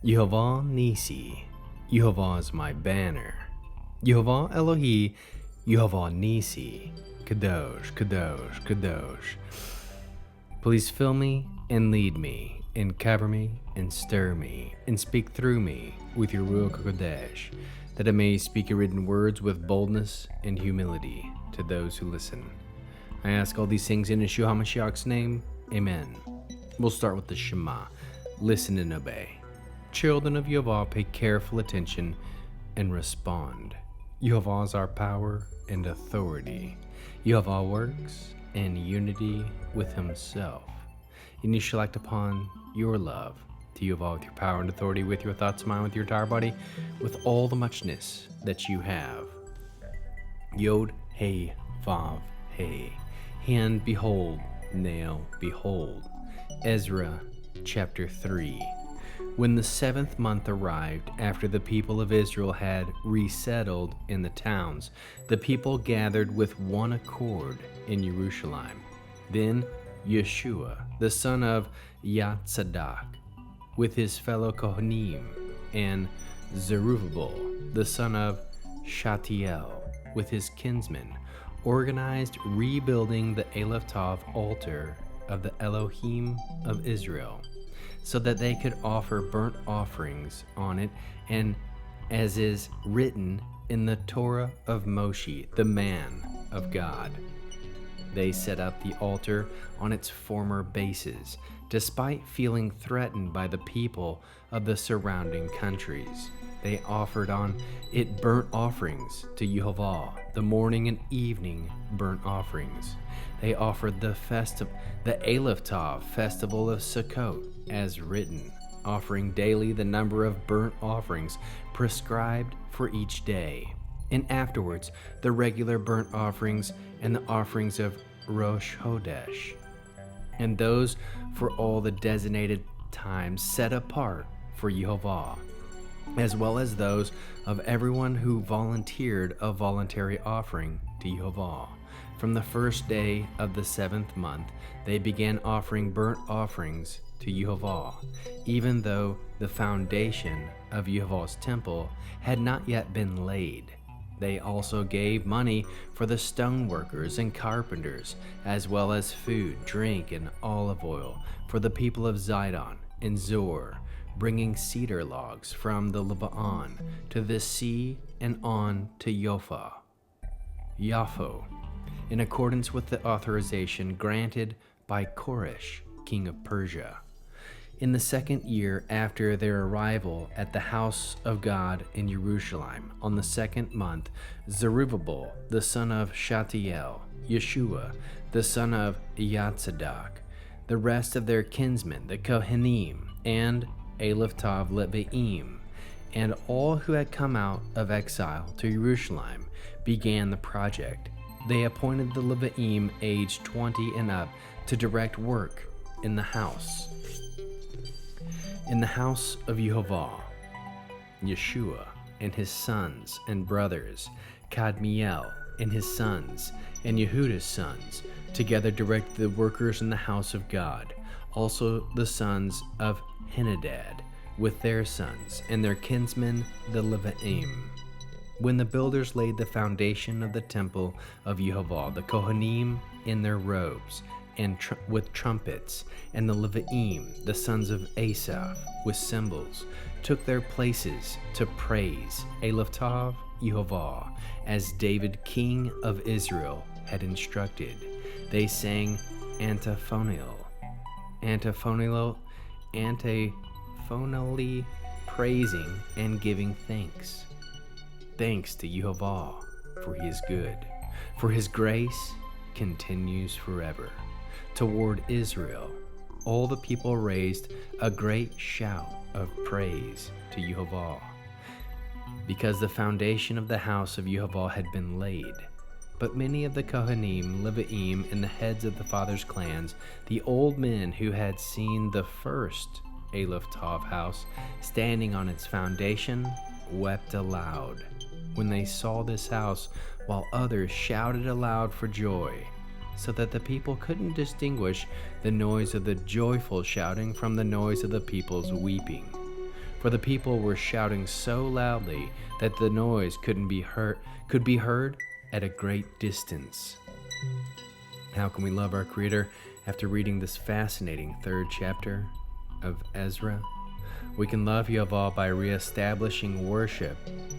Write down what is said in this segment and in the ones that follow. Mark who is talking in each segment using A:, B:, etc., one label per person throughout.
A: Yehovah Nisi, Yehovah is my banner. Yehovah Elohi, Yehovah Nisi, Kadosh, Kadosh, Kadosh. Please fill me and lead me, and cover me and stir me, and speak through me with your Ruach HaKodesh, that I may speak your written words with boldness and humility to those who listen. I ask all these things in Yeshua HaMashiach's name. Amen. We'll start with the Shema. Listen and obey. Children of Yehovah, pay careful attention and respond. Yehovah is our power and authority. Yehovah works in unity with himself. And you shall act upon your love to Yehovah with your power and authority, with your thoughts, mind, with your entire body, with all the muchness that you have. Yod, Hey, Vav, Hey. Hand, behold. Nail, behold. Ezra chapter 3. When the 7th month arrived, after the people of Israel had resettled in the towns, the people gathered with one accord in Jerusalem. Then Yeshua, the son of Yatzadak, with his fellow Kohanim, and Zerubbabel, the son of Shatiel, with his kinsmen, organized rebuilding the Aleph Tav altar of the Elohim of Israel, so that they could offer burnt offerings on it, and as is written in the Torah of Moshe, the man of God. They set up the altar on its former bases, despite feeling threatened by the people of the surrounding countries. They offered on it burnt offerings to Yehovah, the morning and evening burnt offerings. They offered the Aleph Tav festival of Sukkot, as written, offering daily the number of burnt offerings prescribed for each day, and afterwards the regular burnt offerings and the offerings of Rosh Hodesh, and those for all the designated times set apart for Yehovah, as well as those of everyone who volunteered a voluntary offering to Yehovah. From the first day of the 7th month, they began offering burnt offerings to Yehovah, even though the foundation of Yehovah's temple had not yet been laid. They also gave money for the stoneworkers and carpenters, as well as food, drink, and olive oil for the people of Zidon and Zor, bringing cedar logs from the Lebanon to the sea and on to Yaffo, in accordance with the authorization granted by Koresh, king of Persia. In the 2nd year after their arrival at the house of God in Jerusalem, on the 2nd month, Zerubbabel, the son of Shatiel, Yeshua, the son of Yatzadak, the rest of their kinsmen, the Kohanim, and Aleph Tav Levaim, and all who had come out of exile to Jerusalem, began the project. They appointed the Levaim aged 20 and up to direct work in the house of Yehovah. Yeshua and his sons and brothers, Kadmiel and his sons, and Yehuda's sons, together directed the workers in the house of God. Also the sons of Henadad, with their sons, and their kinsmen the Levaim. When the builders laid the foundation of the temple of Yehovah, the Kohanim in their robes, and with trumpets, and the Levaim, the sons of Asaph, with cymbals, took their places to praise Aleph Tav Yehovah, as David king of Israel had instructed. They sang antiphonally praising and giving thanks. Thanks to Yehovah, for he is good, for his grace continues forever. Toward Israel, all the people raised a great shout of praise to Yehovah, because the foundation of the house of Yehovah had been laid. But many of the Kohanim, Levaim, and the heads of the fathers' clans, the old men who had seen the first Aleph Tav house standing on its foundation, wept aloud when they saw this house, while others shouted aloud for joy, so that the people couldn't distinguish the noise of the joyful shouting from the noise of the people's weeping. for the people were shouting so loudly that the noise could be heard at a great distance. How can we love our Creator after reading this fascinating third chapter of Ezra? We can love Yehovah by reestablishing worship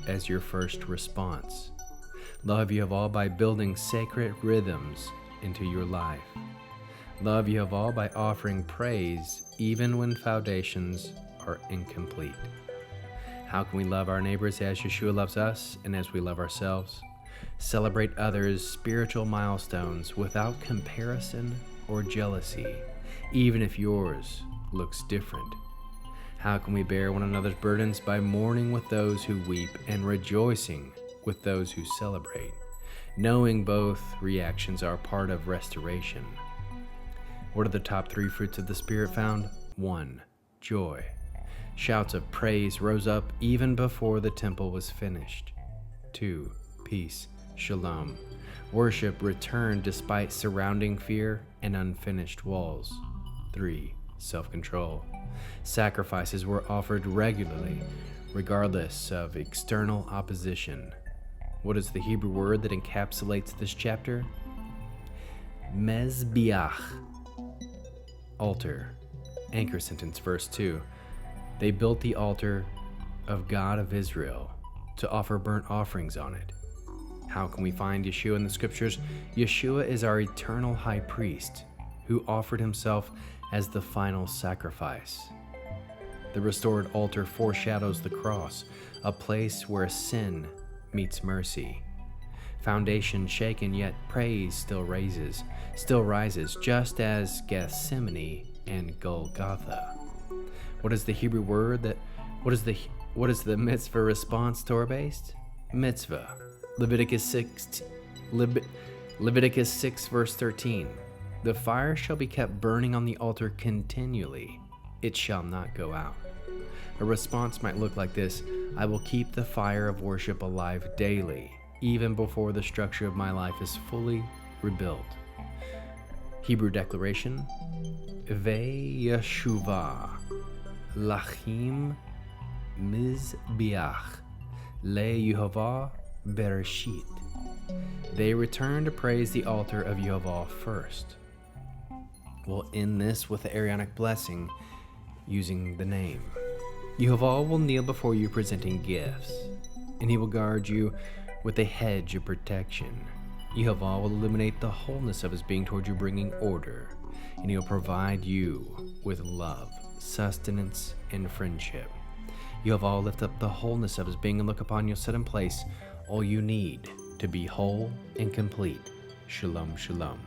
A: as your first response. Love Yehovah by building sacred rhythms into your life. Love Yehovah by offering praise even when foundations are incomplete. How can we love our neighbors as Yeshua loves us and as we love ourselves? Celebrate others' spiritual milestones without comparison or jealousy, even if yours looks different. How can we bear one another's burdens by mourning with those who weep and rejoicing with those who celebrate, knowing both reactions are part of restoration? What are the top 3 fruits of the Spirit found? 1. Joy. Shouts of praise rose up even before the temple was finished. 2. Peace. Shalom. Worship returned despite surrounding fear and unfinished walls. 3. Self-control. Sacrifices were offered regularly, regardless of external opposition. What is the Hebrew word that encapsulates this chapter? Mizbe'ach. Altar. Anchor sentence, verse 2. They built the altar of God of Israel to offer burnt offerings on it. How can we find Yeshua in the scriptures? Yeshua is our eternal high priest who offered himself as the final sacrifice. The restored altar foreshadows the cross, a place where sin meets mercy. Foundation shaken, yet praise still rises, just as Gethsemane and Golgotha. What is the Hebrew word what is the mitzvah response Torah-based? Mitzvah. Leviticus 6 verse 13. The fire shall be kept burning on the altar continually. It shall not go out. A response might look like this: I will keep the fire of worship alive daily, even before the structure of my life is fully rebuilt. Hebrew declaration: Vayashuvu, lehaqim, mizbe'ach, laYehovah, bereshit. They return to praise the altar of Yehovah first. We'll end this with the Aaronic blessing using the name. Yehovah will kneel before you presenting gifts, and he will guard you with a hedge of protection. Yehovah will illuminate the wholeness of his being toward you, bringing order, and he will provide you with love, sustenance, and friendship. Yehovah will lift up the wholeness of his being and look upon you, set in place all you need to be whole and complete. Shalom, shalom.